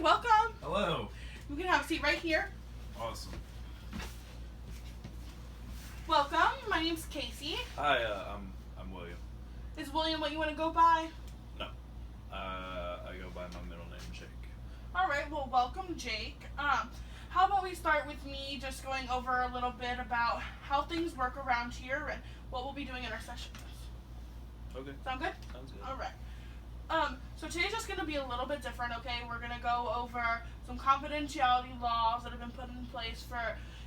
welcome. Hello. You can have a seat right here. Awesome. Welcome. My name's Casey. Hi, I'm William. Is William what you want to go by? No. I go by my middle name, Jake. All right. Well, welcome, Jake. How about we start with me just going over a little bit about how things work around here and what we'll be doing in our sessions. Okay. Sound good? Sounds good. All right. So today's just going to be a little bit different, okay? We're going to go over some confidentiality laws that have been put in place for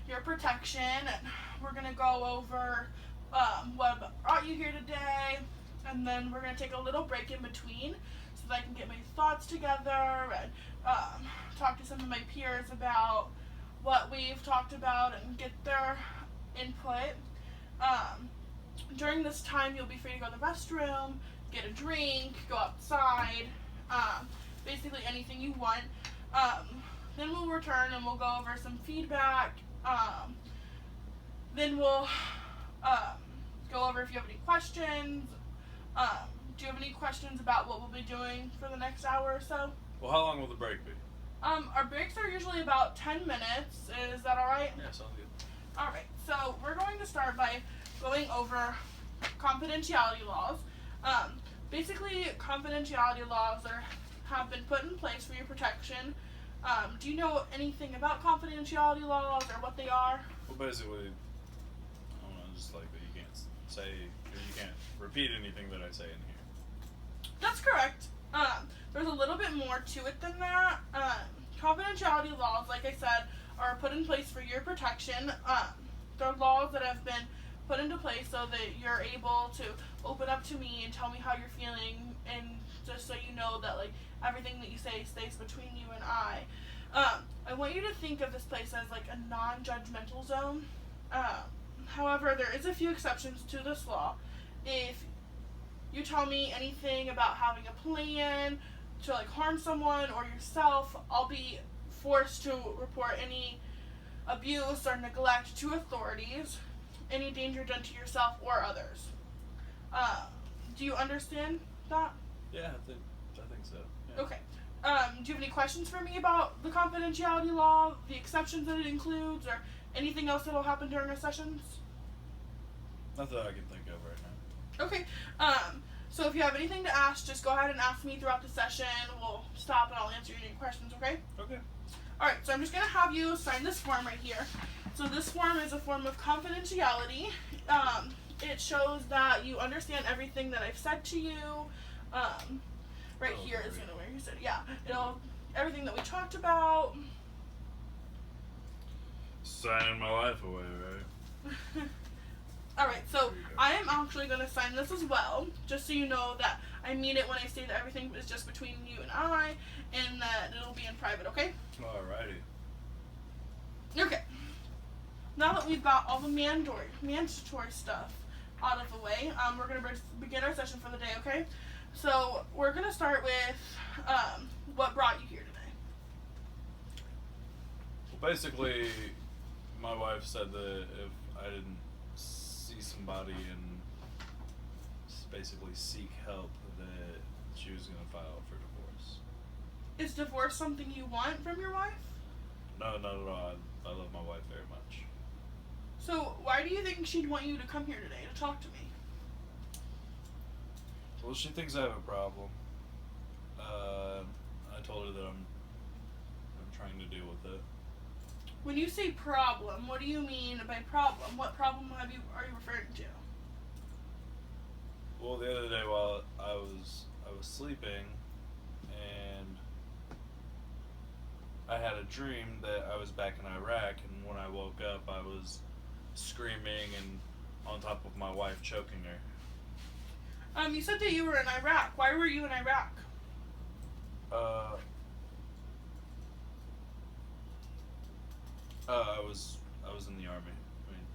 your protection. And we're going to go over what brought you here today. And then we're going to take a little break in between so that I can get my thoughts together and talk to some of my peers about what we've talked about and get their input. During this time, you'll be free to go to the restroom, get a drink, go outside, basically anything you want. Then we'll return and we'll go over some feedback. Then we'll go over if you have any questions. Do you have any questions about what we'll be doing for the next hour or so? Well, how long will the break be? Our breaks are usually about 10 minutes. Is that alright? Yeah, sounds good. Alright, so we're going to start by going over confidentiality laws. Basically, confidentiality laws have been put in place for your protection. Do you know anything about confidentiality laws or what they are? Well, basically, I don't know, just like that you can't say, or you can't repeat anything that I say in here. That's correct. There's a little bit more to it than that. Confidentiality laws, like I said, are put in place for your protection. They're laws that have been put into place so that you're able to open up to me and tell me how you're feeling, and just so you know that like everything that you say stays between you and I. I want you to think of this place as like a non-judgmental zone. However, there is a few exceptions to this law. If you tell me anything about having a plan to like harm someone or yourself, I'll be forced to report any abuse or neglect to authorities, any danger done to yourself or others. Do you understand that? Yeah, I think so. Yeah. Okay. Do you have any questions for me about the confidentiality law, the exceptions that it includes, or anything else that will happen during our sessions? Not that I can think of right now. Okay. So if you have anything to ask, just go ahead and ask me throughout the session. We'll stop and I'll answer any questions, okay? Okay. Alright, so I'm just going to have you sign this form right here. So this form is a form of confidentiality. It shows that you understand everything that I've said to you. Right here is where you said, yeah. Everything that we talked about. Signing my life away, right? Alright, so I am actually going to sign this as well, just so you know that I mean it when I say that everything is just between you and I, and that it'll be in private, okay? Alrighty. Okay. Now that we've got all the mandatory stuff out of the way, we're going to begin our session for the day, okay? So we're going to start with what brought you here today. Well, basically, my wife said that if I didn't see somebody and basically seek help, that she was going to file for divorce. Is divorce something you want from your wife? No, not at all. I love my wife very much. So why do you think she'd want you to come here today to talk to me? Well, she thinks I have a problem. I told her that I'm trying to deal with it. When you say problem, what do you mean by problem? What problem are you referring to? Well, the other day while I was sleeping, and I had a dream that I was back in Iraq, and when I woke up, I was screaming and on top of my wife, choking her. You said that you were in Iraq. Why were you in Iraq? I was in the army. I mean,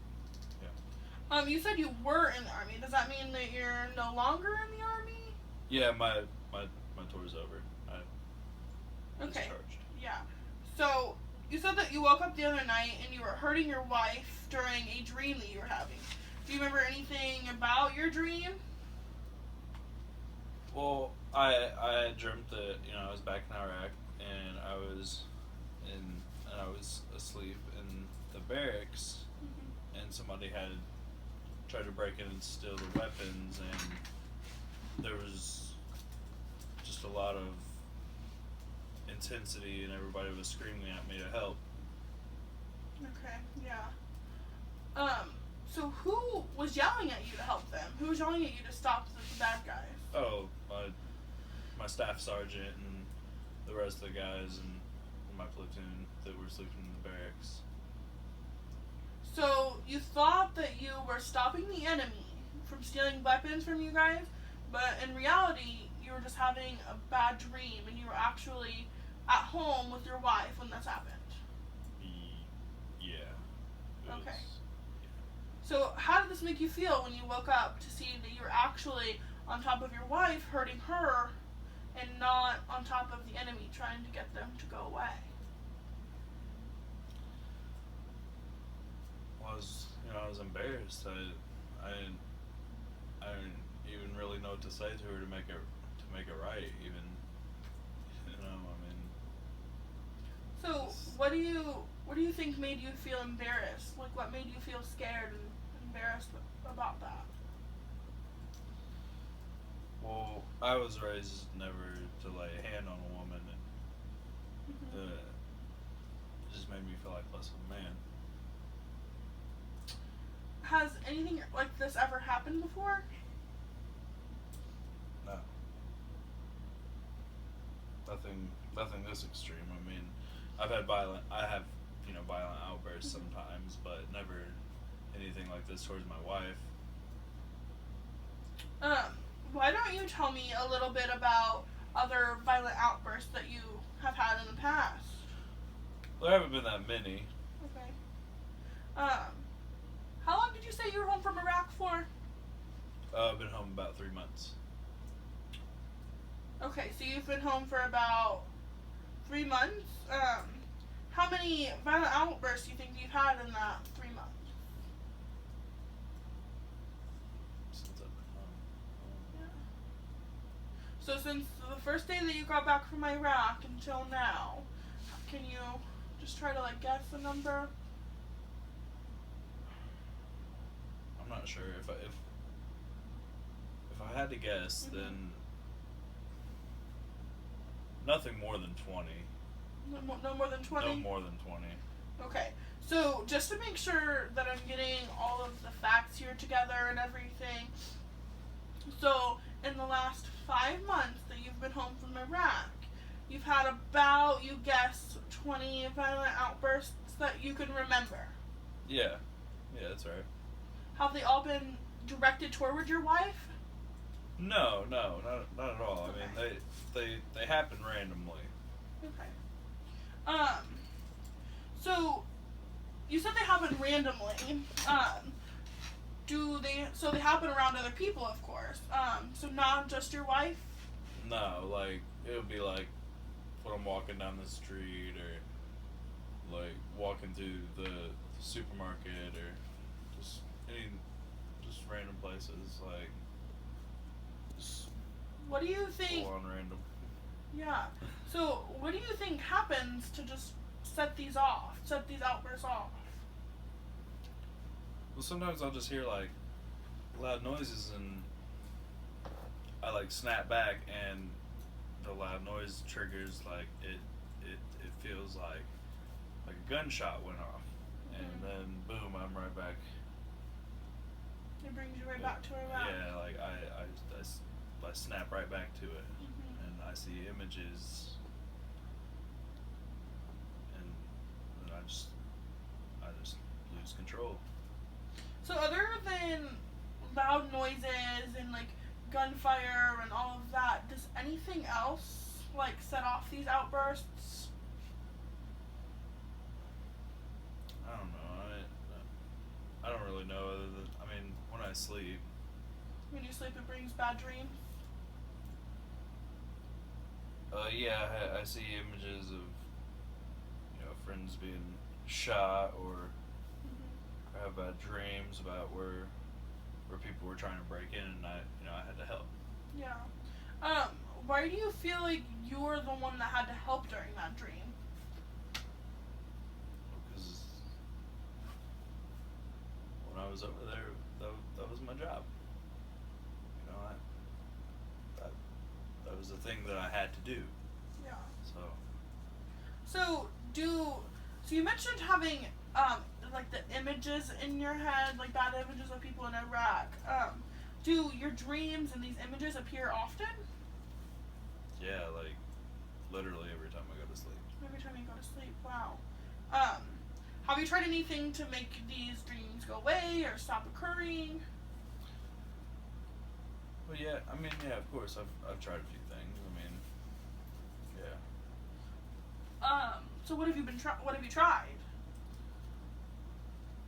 yeah. You said you were in the army. Does that mean that you're no longer in the army? Yeah, my tour's over. I Okay. discharged. Yeah. So you said that you woke up the other night and you were hurting your wife during a dream that you were having. Do you remember anything about your dream? Well, I dreamt that I was back in Iraq and I was I was asleep in the barracks, Mhm. and somebody had tried to break in and steal the weapons, and there was just a lot of intensity, and everybody was screaming at me to help. Okay, yeah. So who was yelling at you to help them? Who was yelling at you to stop the bad guys? Oh, my staff sergeant and the rest of the guys in my platoon that were sleeping in the barracks. So you thought that you were stopping the enemy from stealing weapons from you guys, but in reality, you were just having a bad dream, and you were actually at home with your wife when this happened. Yeah. It Okay. was- So how did this make you feel when you woke up to see that you were actually on top of your wife, hurting her, and not on top of the enemy, trying to get them to go away? Well, I was embarrassed. I didn't even really know what to say to her to make it right. Even, I mean. So what do you think made you feel embarrassed? Like, what made you feel scared and embarrassed about that? Well, I was raised never to lay a hand on a woman, Mhm. and it just made me feel like less of a man. Has anything like this ever happened before? No. Nothing this extreme. I mean, I have violent outbursts sometimes, but never anything like this towards my wife. Why don't you tell me a little bit about other violent outbursts that you have had in the past? There haven't been that many. Okay. How long did you say you were home from Iraq for? I've been home about 3 months. Okay, so you've been home for about 3 months. How many violent outbursts do you think you've had in that 3 months? Since I've been home. Yeah. So since the first day that you got back from Iraq until now, can you just try to guess a number? I'm not sure if I had to guess, Mhm. then nothing more than 20. No more than 20? No more than 20. Okay, so just to make sure that I'm getting all of the facts here together and everything, so in the last 5 months that you've been home from Iraq, you've had about, you guess, 20 violent outbursts that you can remember. Yeah, that's right. Have they all been directed toward your wife? No, not at all. Okay. I mean, they happen randomly. Okay. So you said they happen randomly. So they happen around other people, of course. So not just your wife? No, it would be like when I'm walking down the street, or walking through the supermarket, or just random places, just What do you think? full on random. Yeah. So what do you think happens to just set these outbursts off? Well, sometimes I'll just hear loud noises, and I snap back, and the loud noise triggers it feels like a gunshot went off, and Mhm. then boom, I'm right back. It brings you right back to Iraq. Yeah, I snap right back to it, Mhm. and I see images, and then I just lose control. So other than loud noises and gunfire and all of that, does anything else set off these outbursts? I don't know. I don't really know. Other than, when I sleep. When you sleep, it brings bad dreams. Yeah, I see images of friends being shot, or Mhm. I have bad dreams about where people were trying to break in, and I had to help. Yeah. Why do you feel like you're the one that had to help during that dream? was over there, that was my job. You know, that was the thing that I had to do. Yeah. So. So so you mentioned having like the images in your head, like bad images of people in Iraq. Do your dreams and these images appear often? Yeah, like literally every time I go to sleep. Every time you go to sleep. Wow. Have you tried anything to make these dreams go away or stop occurring? Well, yeah, I mean, yeah, of course, I've tried a few things. I mean, yeah. So what have you tried?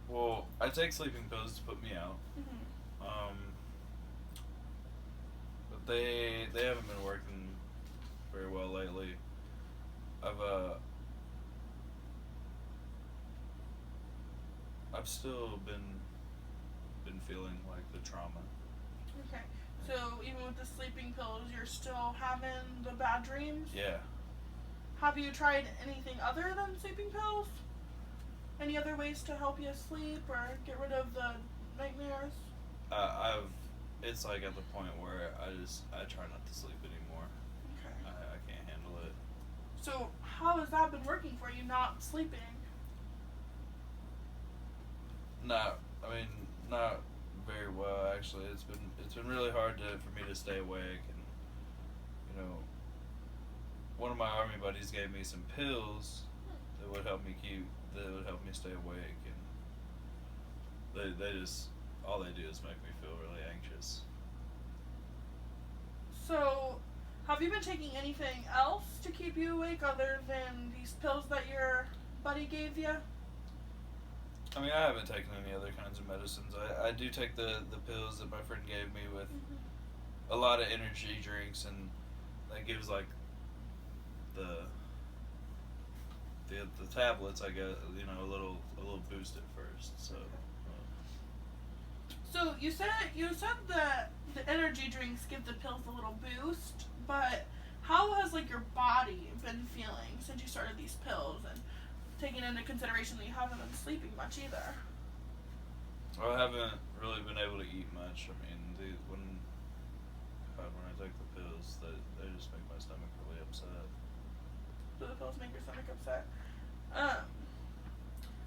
Well, I take sleeping pills to put me out. Mhm. But they haven't been working very well lately. I've still been feeling like the trauma. Okay. So even with the sleeping pills, you're still having the bad dreams? Yeah. Have you tried anything other than sleeping pills? Any other ways to help you sleep or get rid of the nightmares? It's like at the point where I try not to sleep anymore. Okay. I can't handle it. So how has that been working for you, not sleeping? Not very well actually. It's been really hard for me to stay awake, and you know, one of my army buddies gave me some pills that would help me stay awake, and they just all they do is make me feel really anxious. So have you been taking anything else to keep you awake other than these pills that your buddy gave you? I mean, I haven't taken any other kinds of medicines. I do take the pills that my friend gave me with a lot of energy drinks, and that gives like the tablets. I get a little boost at first. So. So you said that the energy drinks give the pills a little boost, but how has like your body been feeling since you started these pills, and taking into consideration that you haven't been sleeping much either? Well, I haven't really been able to eat much. I mean, when I take the pills, they just make my stomach really upset. Do the pills make your stomach upset?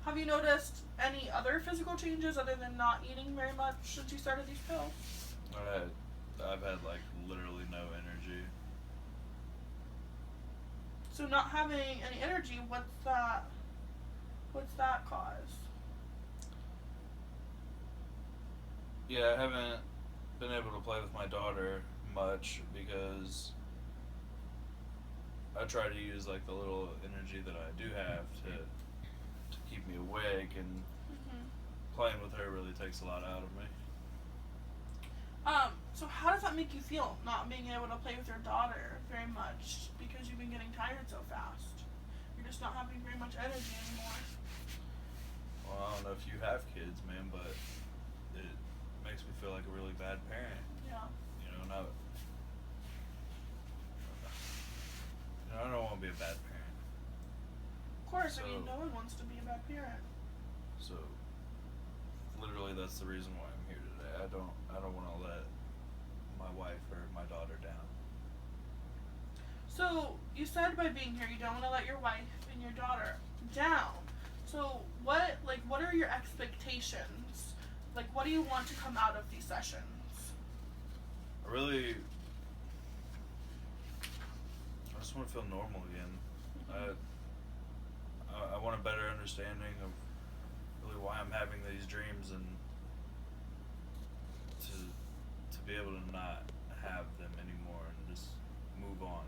Have you noticed any other physical changes other than not eating very much since you started these pills? I've had like literally no energy. So not having any energy, what's that cause? Yeah, I haven't been able to play with my daughter much because I try to use like the little energy that I do have to keep me awake, and playing with her really takes a lot out of me. So how does that make you feel, not being able to play with your daughter very much because you've been getting tired so fast? You're just not having very much energy anymore. Well, I don't know if you have kids, man, but it makes me feel like a really bad parent. Yeah. I don't want to be a bad parent. Of course, I mean, no one wants to be a bad parent. So, literally, that's the reason why I'm here today. I don't want to let my wife or my daughter down. So you said by being here, you don't want to let your wife and your daughter down. So what are your expectations? Like, what do you want to come out of these sessions? I just want to feel normal again. I want a better understanding of really why I'm having these dreams, and to be able to not have them anymore and just move on.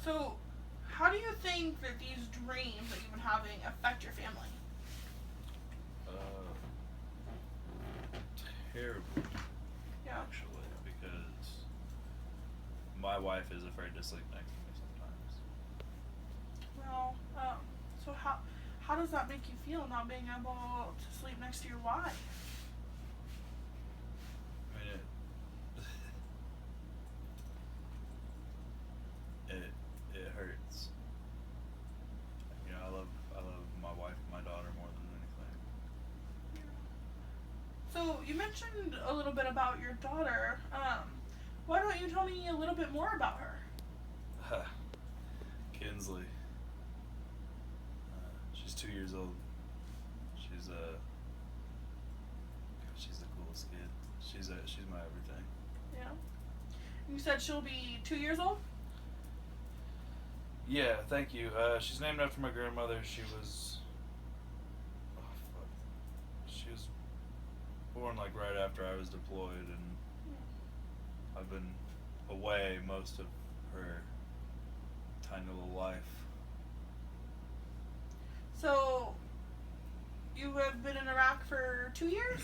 So how do you think that these dreams that you've been having affect your family? Terribly. Yeah. Actually, because my wife is afraid to sleep next to me sometimes. Well, so how does that make you feel, not being able to sleep next to your wife? I mean, it hurts. I love my wife and my daughter more than anything. you mentioned a little bit about your daughter. Why don't you tell me a little bit more about her? Kinsley. She's 2 years old. She's the coolest kid. She's my everything. Yeah. You said she'll be 2 years old? Yeah, thank you. She's named after my grandmother. She was born like right after I was deployed, and I've been away most of her tiny little life. So, you have been in Iraq for 2 years?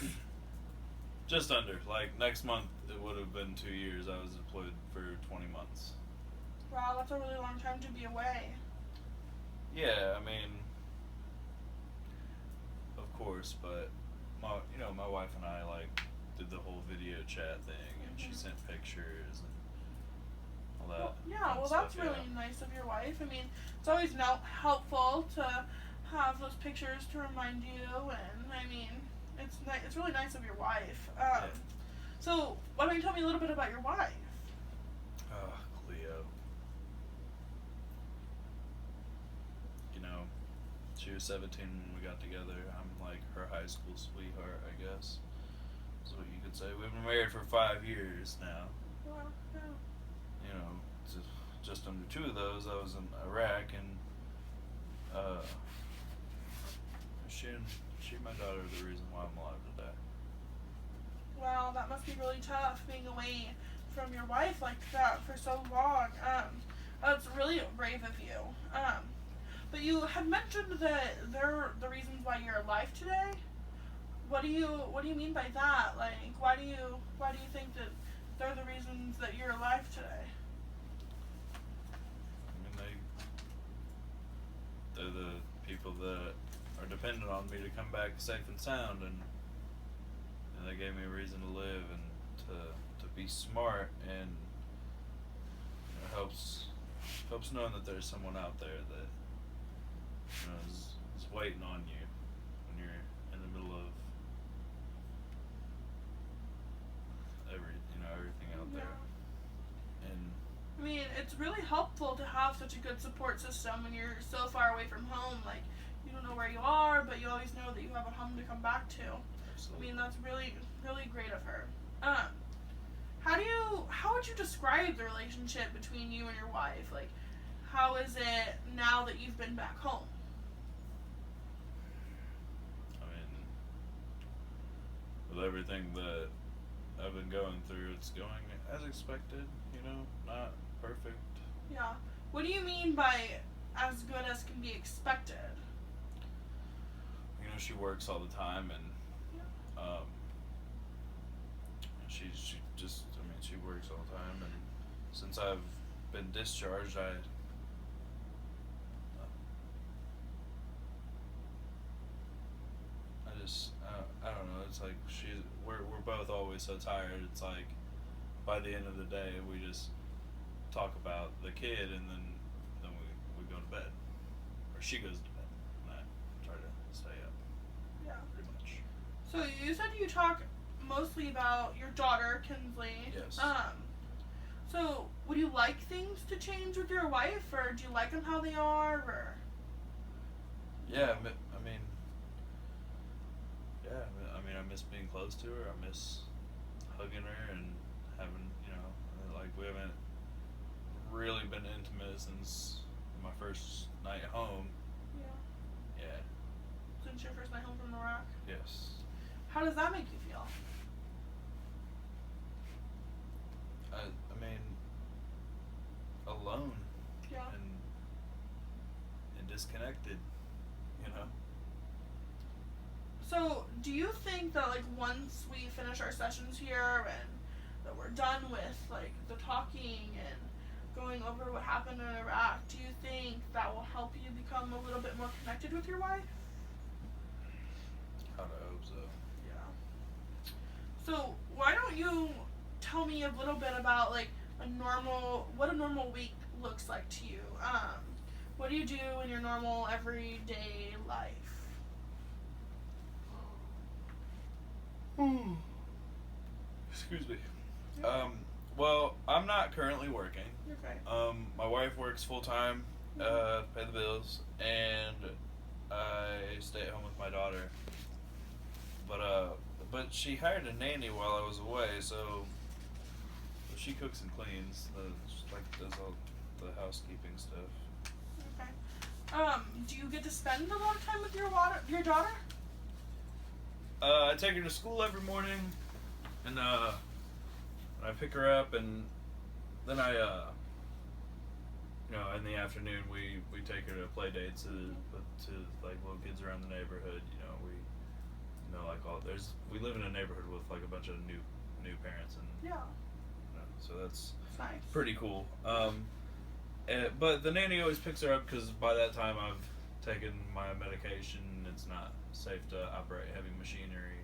Just under. Like, next month it would have been 2 years. I was deployed for 20 months. Wow, that's a really long time to be away. Yeah, I mean, of course, but my wife and I like did the whole video chat thing, and she sent pictures and all that. Well, yeah, well, that's really nice of your wife. I mean, it's always helpful to have those pictures to remind you, and I mean, it's really nice of your wife. So, why don't you tell me a little bit about your wife? Cleo. She was 17 when we got together. I'm like her high school sweetheart, I guess. That's what you could say. We've been married for 5 years now. Wow, yeah. Just under 2 of those, I was in Iraq, and she and my daughter are the reason why I'm alive today. Wow, that must be really tough being away from your wife like that for so long. That's really brave of you. But you had mentioned that they're the reasons why you're alive today. What do you mean by that? Like, why do you think that they're the reasons that you're alive today? I mean, they're the people that are dependent on me to come back safe and sound, and they gave me a reason to live and to be smart, and it helps knowing that there's someone out there that is waiting on you when you're in the middle of everything out there. And I mean, it's really helpful to have such a good support system when you're so far away from home. Like, you don't know where you are, but you always know that you have a home to come back to. absolutely. I mean, that's really, really great of her. How would you describe the relationship between you and your wife? Like, how is it now that you've been back home? I mean, with everything that I've been going through, it's going as expected, not perfect. Yeah. What do you mean by as good as can be expected? She works all the time, and she works all the time, and since I've been discharged, I don't know. It's like we're both always so tired. It's like by the end of the day, we just talk about the kid, and then we go to bed, or she goes to bed, and I try to stay up. Yeah. Pretty much. So you said you talk mostly about your daughter, Kinsley. Yes. So would you like things to change with your wife, or do you like them how they are, or? Yeah, I miss being close to her. I miss hugging her and having, like, we haven't really been intimate since my first night home. Yeah. Yeah. Since your first night home from Iraq? Yes. How does that make you feel? Alone. Yeah. And disconnected, So, do you think that, like, once we finish our sessions here and that we're done with, like, the talking and going over what happened in Iraq, do you think that will help you become a little bit more connected with your wife? I hope so. Yeah. So, why don't you tell me a little bit about, like, what a normal week looks like to you? What do you do in your normal everyday life? Excuse me. Well, I'm not currently working. Okay. My wife works full time, to pay the bills, and I stay at home with my daughter. But she hired a nanny while I was away, so she cooks and cleans. She does all the housekeeping stuff. Okay. Do you get to spend a lot of time with your daughter? I take her to school every morning, and I pick her up, and then in the afternoon we take her to play dates to like little kids around the neighborhood. We live in a neighborhood with like a bunch of new parents, and Yeah. so that's Nice. pretty cool. But the nanny always picks her up because by that time I've taken my medication. It's not safe to operate heavy machinery.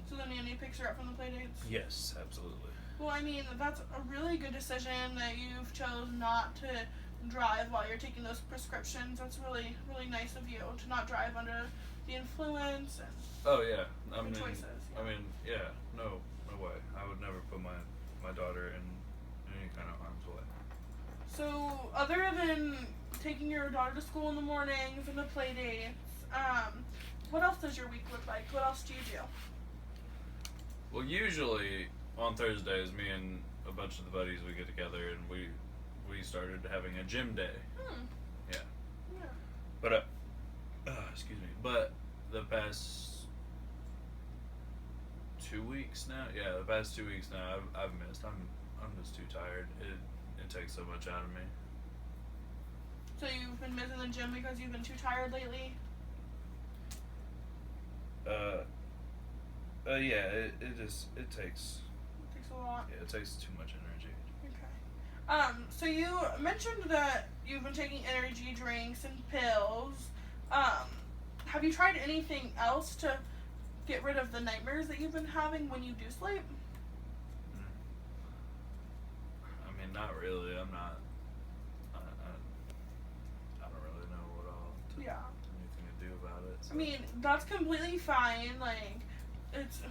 So the nanny picks her up from the play dates? Yes, absolutely. Well, I mean, that's a really good decision that you've chosen not to drive while you're taking those prescriptions. That's really, really nice of you to not drive under the influence and Oh yeah, good choices. No way. I would never put my daughter in any kind of harm's way. So, other than taking your daughter to school in the mornings and the play dates, what else does your week look like? What else do you do? Well, usually on Thursdays, me and a bunch of the buddies, we get together and we started having a gym day. Yeah. Yeah. But excuse me. But the past 2 weeks now, I've missed. I'm just too tired. It takes so much out of me. So you've been missing the gym because you've been too tired lately? Yeah, it takes It takes a lot. it takes too much energy. Okay. So you mentioned that you've been taking energy drinks and pills. Have you tried anything else to get rid of the nightmares that you've been having when you do sleep? I mean, not really. I'm not. I don't really know what anything to do about it. So. I mean, that's completely fine. Like, it's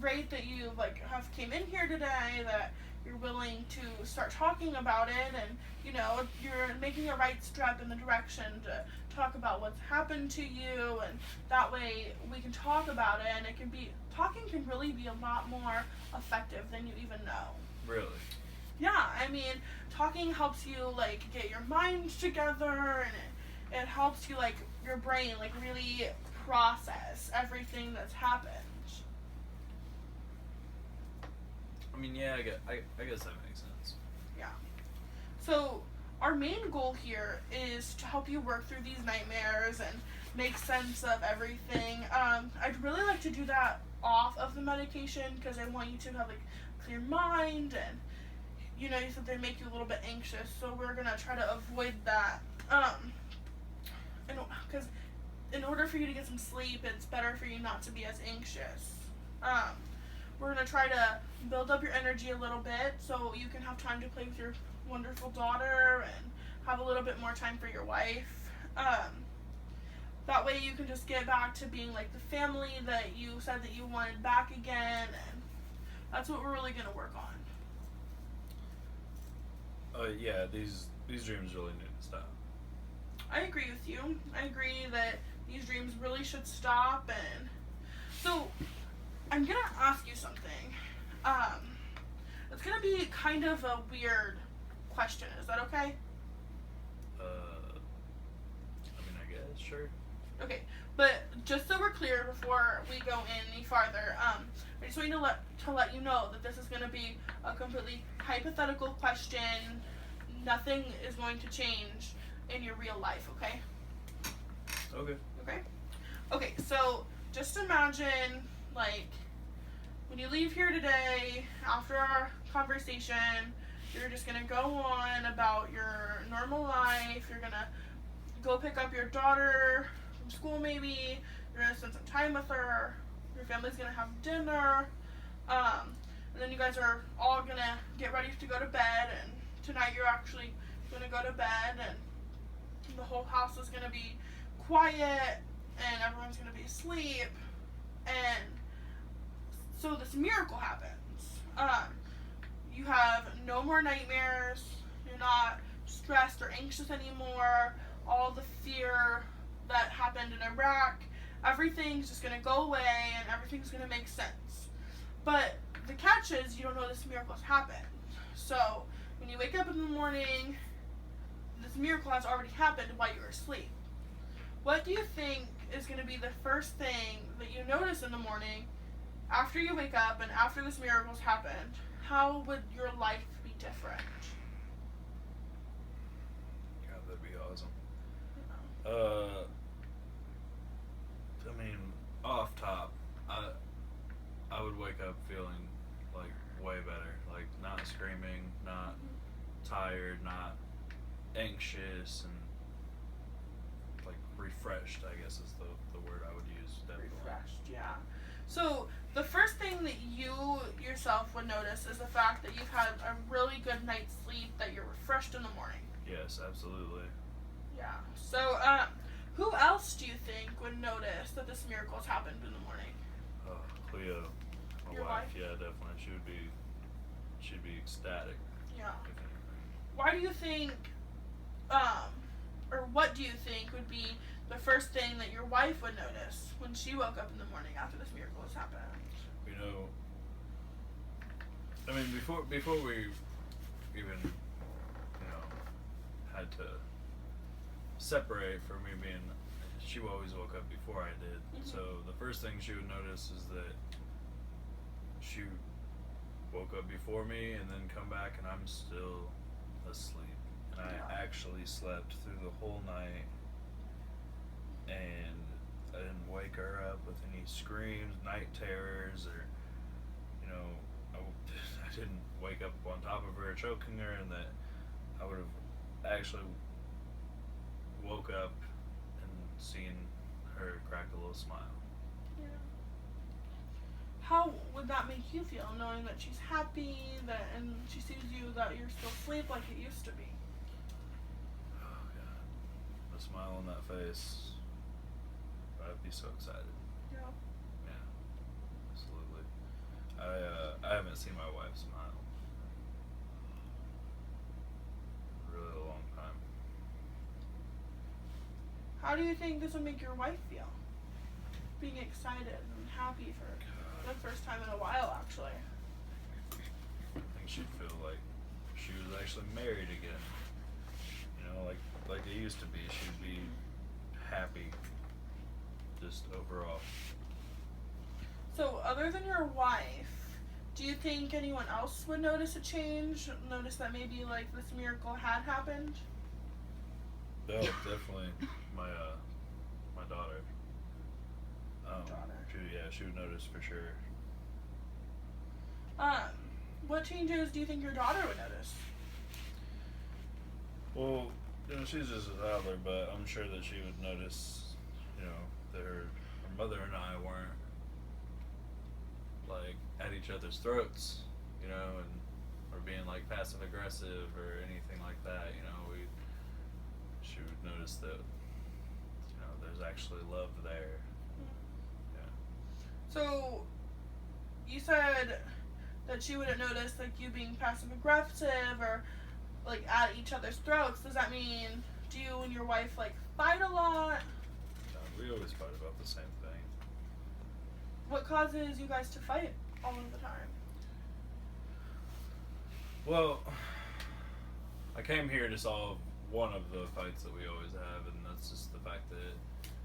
great that you have came in here today. That you're willing to start talking about it, and you're making a right step in the direction to talk about what's happened to you, and that way we can talk about it, and talking can really be a lot more effective than you even know. Really? Yeah, I mean, talking helps you get your mind together, and it helps you your brain really process everything that's happened. I mean, yeah, I guess that makes sense. Yeah. So our main goal here is to help you work through these nightmares and make sense of everything. I'd really like to do that off of the medication because I want you to have a clear mind, and you said they make you a little bit anxious, so we're gonna try to avoid that. Because in order for you to get some sleep, it's better for you not to be as anxious. We're gonna try to build up your energy a little bit so you can have time to play with your wonderful daughter and have a little bit more time for your wife. That way you can just get back to being the family that you said that you wanted back again, and that's what we're really gonna work on. Yeah, these dreams really need to stop. I agree with you. I agree that these dreams really should stop, and so I'm gonna ask you something. It's gonna be kind of a weird question. Is that okay? I mean, I guess, sure. Okay, but just so we're clear before we go any farther, I just want to let you know that this is gonna be a completely hypothetical question. Nothing is going to change in your real life. Okay? Okay. Okay. Okay. So just imagine when you leave here today, after our conversation, you're just gonna go on about your normal life. You're gonna go pick up your daughter from school maybe. You're gonna spend some time with her. Your family's gonna have dinner. And then you guys are all gonna get ready to go to bed, and tonight you're actually gonna go to bed, and the whole house is gonna be quiet, and everyone's gonna be asleep, and so this miracle happens. You have no more nightmares. You're not stressed or anxious anymore. All the fear that happened in Iraq, everything's just gonna go away and everything's gonna make sense. But the catch is you don't know this miracle's happened. So when you wake up in the morning, this miracle has already happened while you were asleep. What do you think is going to be the first thing that you notice in the morning after you wake up and after this miracle's happened? How would your life be different? God, that'd be awesome. Yeah. I mean, off top, I would wake up feeling like way better, like not screaming, not tired, not anxious, and like refreshed, I guess is the word I would use. Definitely. Refreshed, yeah. So the first thing that you yourself would notice is the fact that you've had a really good night's sleep, that you're refreshed in the morning. Yes, absolutely. Yeah. So, who else do you think would notice that this miracle's happened in the morning? Cleo, my Your wife. wife? Yeah, definitely. She'd be ecstatic. Yeah. If anything. Why do you think, or what do you think would be the first thing that your wife would notice when she woke up in the morning after this miracle has happened? You know, I mean, before we even, had to separate for me being, she always woke up before I did. Mhm. So the first thing she would notice is that she woke up before me and then come back and I'm still asleep. And I Yeah. actually slept through the whole night and I didn't wake her up with any screams, night terrors, or, I didn't wake up on top of her choking her, and that I would have actually woke up and seen her crack a little smile. Yeah. How would that make you feel, knowing that she's happy, and she sees you that you're still asleep like it used to be? Oh God, the smile on that face, I'd be so excited. Yeah. Yeah, absolutely. I haven't seen my wife smile in a really long time. How do you think this would make your wife feel? Being excited and happy for the first time in a while, actually. I think she'd feel like she was actually married again. Like it used to be. She'd be happy, just overall. So, other than your wife, do you think anyone else would notice a change? Notice that maybe like this miracle had happened? No, definitely my daughter. Daughter. She would notice for sure. What changes do you think your daughter would notice? Well, she's just a toddler, but I'm sure that she would notice, that her mother and I weren't like at each other's throats, and or being like passive aggressive or anything like that. She would notice that, there's actually love there. Yeah. So, you said that she wouldn't notice like you being passive aggressive or like at each other's throats. Does that mean, do you and your wife like fight a lot? We always fight about the same thing. What causes you guys to fight all of the time? Well, I came here to solve one of the fights that we always have, and that's just the fact that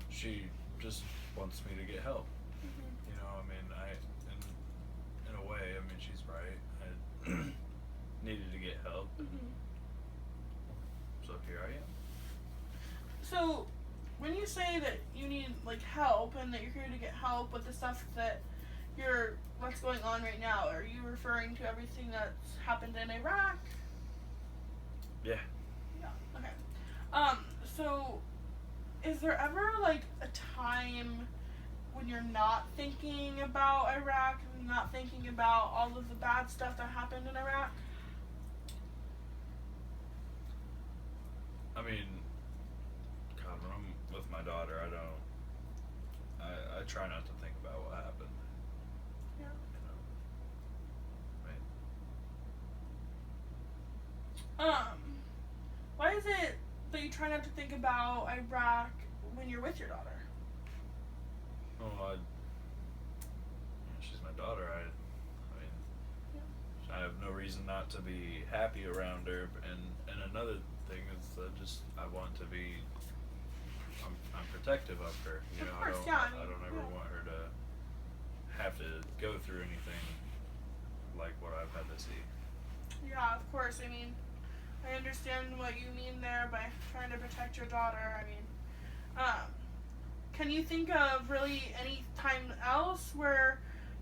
she just wants me to get help. In a way, she's right. I needed to get help, so here I am. So, when you say that you need like help and that you're here to get help with the stuff what's going on right now, are you referring to everything that's happened in Iraq? Yeah. Yeah. Okay. So, is there ever like a time when you're not thinking about Iraq and not thinking about all of the bad stuff that happened in Iraq? God, when I'm with my daughter, I try not to think about what happened. Yeah. Why is it that you try not to think about Iraq when you're with your daughter? Oh, she's my daughter. I mean, I have no reason not to be happy around her. And another thing is I want to be. I'm protective of her. You Of know, course, I yeah, don't ever want her to have to go through anything like what I've had to see. Yeah, of course. I mean, I understand what you mean there by trying to protect your daughter. I mean, can you think of really any time else where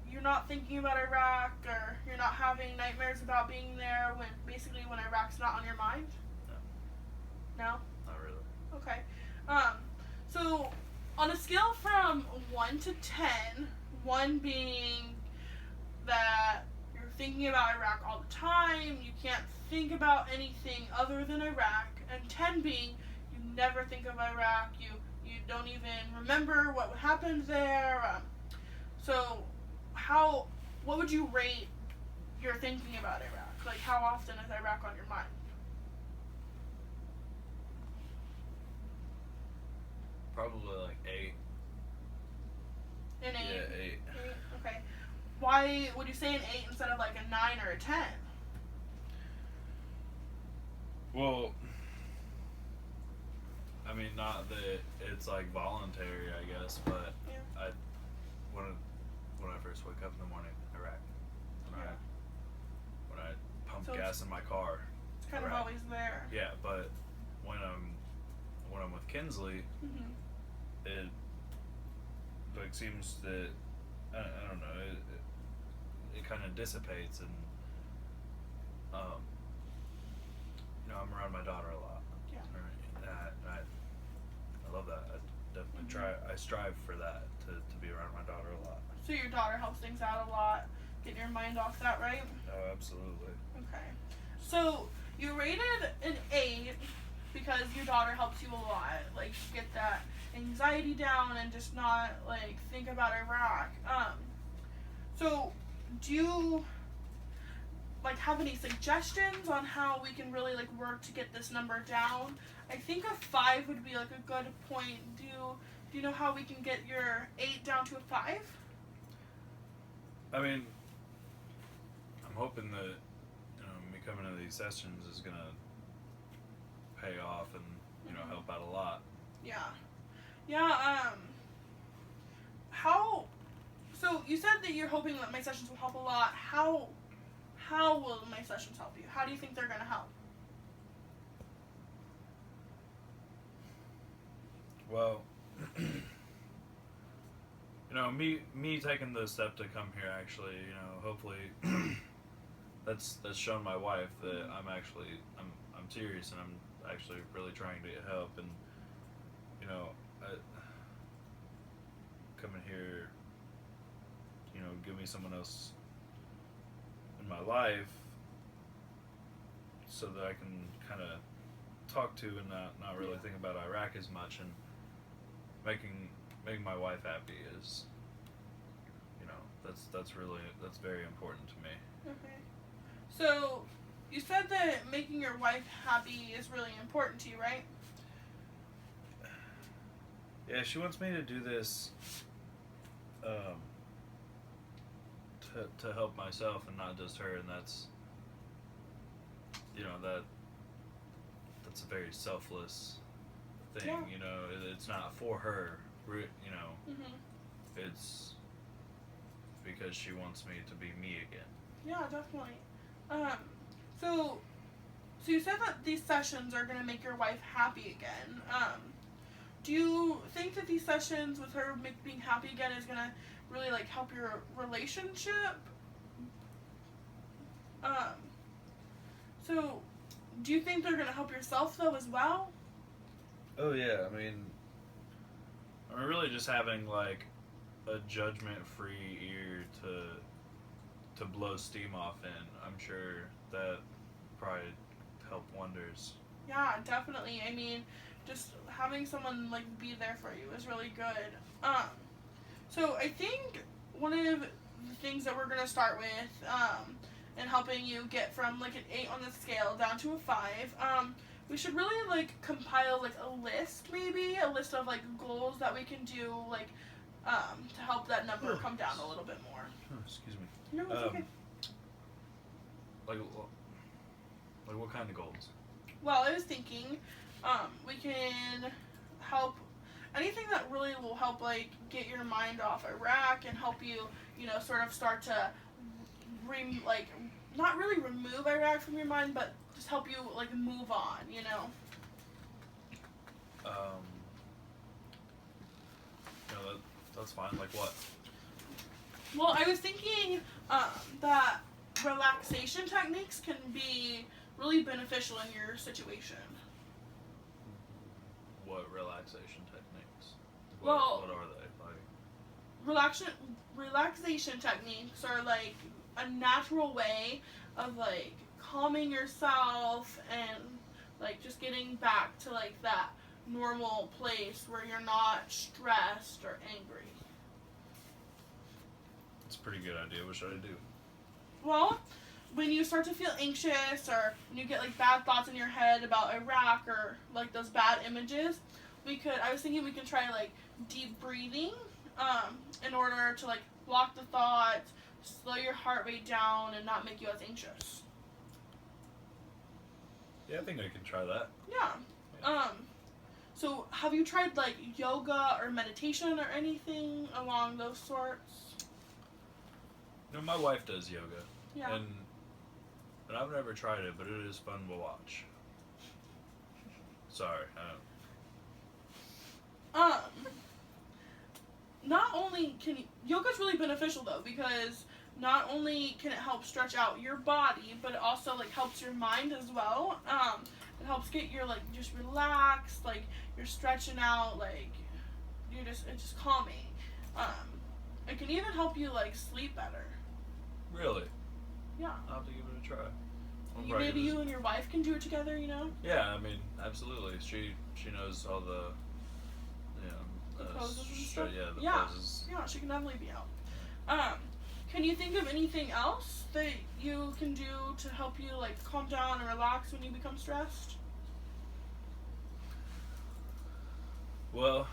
you're not thinking about Iraq or you're not having nightmares about being there when Iraq's not on your mind? No. No? Not really. Okay. So on a scale from 1 to 10, 1 being that you're thinking about Iraq all the time, you can't think about anything other than Iraq, and 10 being you never think of Iraq, you don't even remember what happened there. So what would you rate your thinking about Iraq? Like, how often is Iraq on your mind? Probably like 8. An 8? Yeah, 8. Okay. Why would you say an 8 instead of like a 9 or a 10? Well, I mean, not that it's like voluntary, I guess, but Yeah. when I first wake up in the morning, Iraq. Yeah. When I pump So gas in my car. It's kind of Iraq. always there. Yeah, but when I'm with Kinsley, Mhm. it like seems that I don't know, it kind of dissipates, and you know, I'm around my daughter a lot. Yeah. I love that. I definitely I strive for that, to be around my daughter a lot. So your daughter helps things out a lot, getting your mind off that, right? Oh, absolutely. Okay. So you rated an 8 because your daughter helps you a lot, like get that anxiety down and just not like think about Iraq. So do you like have any suggestions on how we can really like work to get this number down? I think a 5 would be like a good point. Do you know how we can get your 8 down to a 5? I mean, I'm hoping that, you know, me coming to these sessions is gonna pay off and, you know, help out a lot. Yeah. Yeah, so you said that you're hoping that my sessions will help a lot. How will my sessions help you? How do you think they're gonna help? Well, you know, me taking the step to come here, actually, you know, hopefully that's shown my wife that I'm serious, and I'm actually really trying to get help. And, you know, coming here, you know, give me someone else in my life so that I can kind of talk to and not really think about Iraq as much, and making my wife happy is, you know, that's very important to me. Okay. So you said that making your wife happy is really important to you, right? Yeah, she wants me to do this to help myself and not just her, and that's, you know, that's a very selfless thing. Yeah. You know, it's not for her, you know. Mhm. It's because she wants me to be me again. Yeah, definitely. So you said that these sessions are gonna make your wife happy again. Do you think that these sessions with her being happy again is gonna really like help your relationship? So do you think they're gonna help yourself though as well? Oh yeah, I mean really just having like a judgment-free ear to blow steam off in, I'm sure that probably help wonders. Yeah, definitely. I mean, just having someone like be there for you is really good. So I think one of the things that we're gonna start with and helping you get from like an 8 on the scale down to a 5. We should really like compile like a list, maybe a list of like goals that we can do like to help that number come down a little bit more. Oh, excuse me. No, it's okay. Like what kind of goals? Well, I was thinking we can help anything that really will help like get your mind off Iraq and help you, you know, sort of start to not really remove Iraq from your mind, but just help you like move on, you know. That's fine. Like what? Well, I was thinking that relaxation techniques can be really beneficial in your situation. What relaxation techniques? Well, what are they like? Relaxation techniques are like a natural way of like calming yourself and like just getting back to like that normal place where you're not stressed or angry. It's a pretty good idea. What should I do? Well, when you start to feel anxious or when you get like bad thoughts in your head about Iraq or like those bad images, I was thinking we can try like deep breathing in order to like block the thoughts, slow your heart rate down, and not make you as anxious. Yeah, I think I can try that. Yeah. So have you tried like yoga or meditation or anything along those sorts? You know, my wife does yoga. Yeah. And I've never tried it, but it is fun to watch. Sorry. Not only can yoga's really beneficial though, because not only can it help stretch out your body, but it also like helps your mind as well. It helps get your like just relaxed, like you're stretching out, like it's just calming. It can even help you like sleep better. Really? Yeah. I'll have to give it a try. Maybe you and your wife can do it together, you know? Yeah, I mean, absolutely. She knows all the, the poses and stuff? Yeah, poses. Yeah, she can definitely be out. Can you think of anything else that you can do to help you like calm down and relax when you become stressed? Well,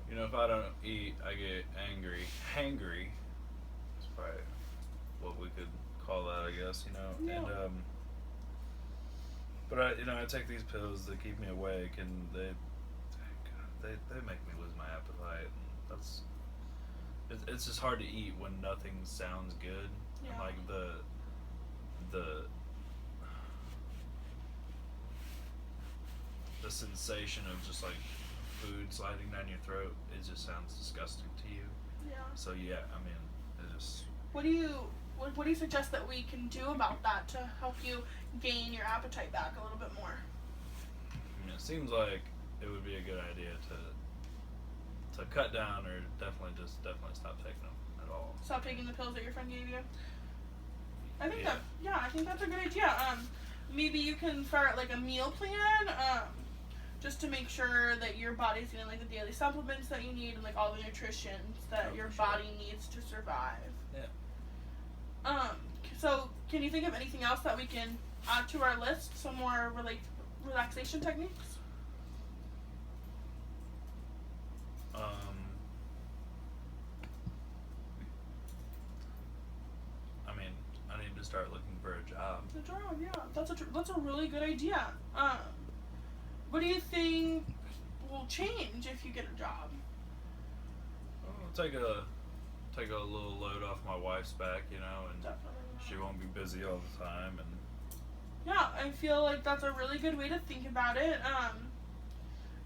you know, if I don't eat, I get angry. Hangry. That's probably what we could call that, I guess, you know. Yeah. And but I take these pills that keep me awake, and they make me lose my appetite, and it's just hard to eat when nothing sounds good. Yeah. And like the sensation of just like food sliding down your throat, it just sounds disgusting to you. Yeah. So yeah, I mean, it just. What do you suggest that we can do about that to help you gain your appetite back a little bit more? I mean, it seems like it would be a good idea to cut down, or definitely stop taking them at all. Stop taking the pills that your friend gave you? I think Yeah. I think that's a good idea. Maybe you can start like a meal plan, just to make sure that your body's getting like the daily supplements that you need and like all the nutrition that your body needs to survive. Yeah. So can you think of anything else that we can add to our list? Some more relaxation techniques? I mean, I need to start looking for a job. A job, yeah. That's a really good idea. What do you think will change if you get a job? I'll take a little load off my wife's back, you know, and Definitely. she won't be busy all the time, and Yeah, I feel like that's a really good way to think about it.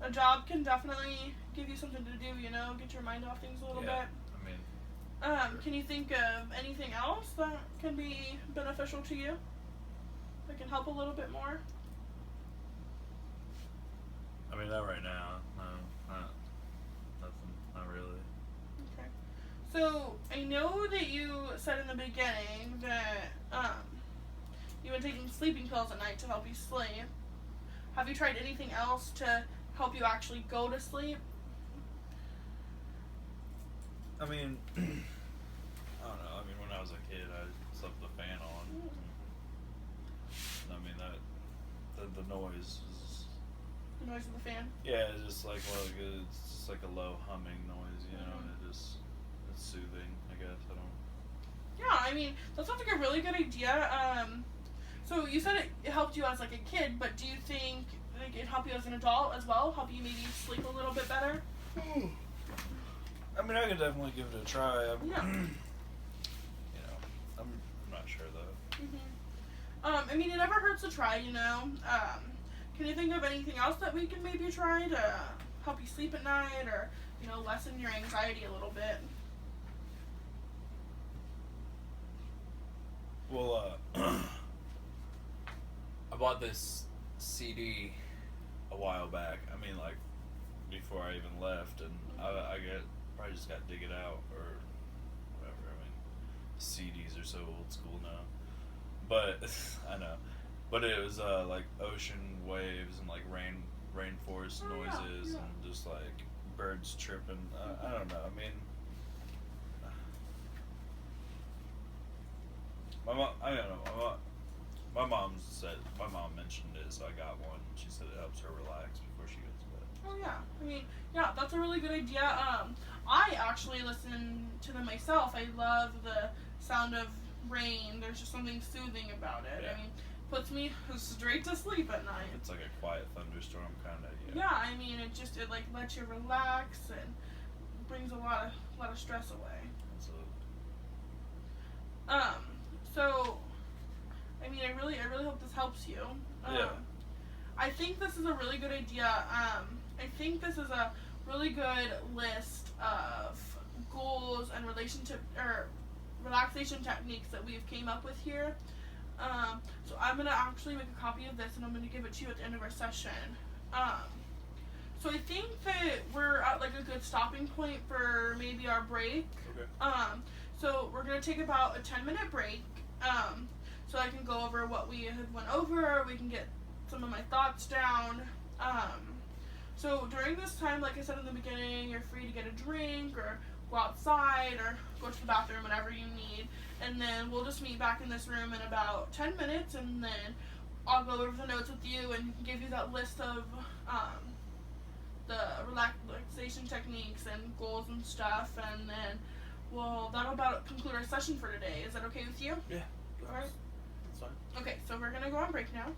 A job can definitely give you something to do, you know, get your mind off things a little bit. I mean, Can you think of anything else that can be beneficial to you? That can help a little bit more? I mean, not right now. No, nothing. Not really. Okay. So, I know that you said in the beginning that you've been taking sleeping pills at night to help you sleep. Have you tried anything else to help you actually go to sleep? I mean, I don't know. I mean, when I was a kid, I left the fan on. I mean the noise is. The noise of the fan. Yeah, it's just like it's just like a low humming noise, you know, and it's soothing. I guess I don't. Yeah, I mean that sounds like a really good idea. So you said it helped you as like a kid, but do you think like it helped you as an adult as well? Help you maybe sleep a little bit better? I mean, I could definitely give it a try. Yeah. You know, I'm not sure though. I mean, it never hurts to try, you know. Can you think of anything else that we can maybe try to help you sleep at night, or you know, lessen your anxiety a little bit? Well, I bought this CD a while back. I mean, like before I even left, and I probably just got to dig it out or whatever. I mean, CDs are so old school now, but I know. But it was like ocean waves and like rainforest Oh, yeah, noises yeah. and just like birds chirping. I don't know. I mean, my mom. I don't know. My mom mentioned it, so I got one. She said it helps her relax before she goes to bed. Oh yeah, I mean, yeah, that's a really good idea. I actually listen to them myself. I love the sound of rain. There's just something soothing about it. Yeah. I mean, puts me straight to sleep at night. It's like a quiet thunderstorm kind of. Yeah, I mean, it like lets you relax and brings a lot of stress away. Absolutely. So, I mean, I really hope this helps you. Yeah. I think this is a really good idea. I think this is a really good list of goals and relaxation techniques that we've came up with here. So I'm gonna actually make a copy of this and I'm gonna give it to you at the end of our session. So I think that we're at like a good stopping point for maybe our break. Okay. So we're gonna take about a 10-minute break. So I can go over what we had went over. We can get some of my thoughts down. So during this time, like I said in the beginning, you're free to get a drink or go outside or go to the bathroom, whatever you need. And then we'll just meet back in this room in about 10 minutes, and then I'll go over the notes with you and give you that list of the relaxation techniques and goals and stuff, and then that'll about conclude our session for today. Is that okay with you? Yeah. All right. That's fine. Okay, so we're gonna go on break now.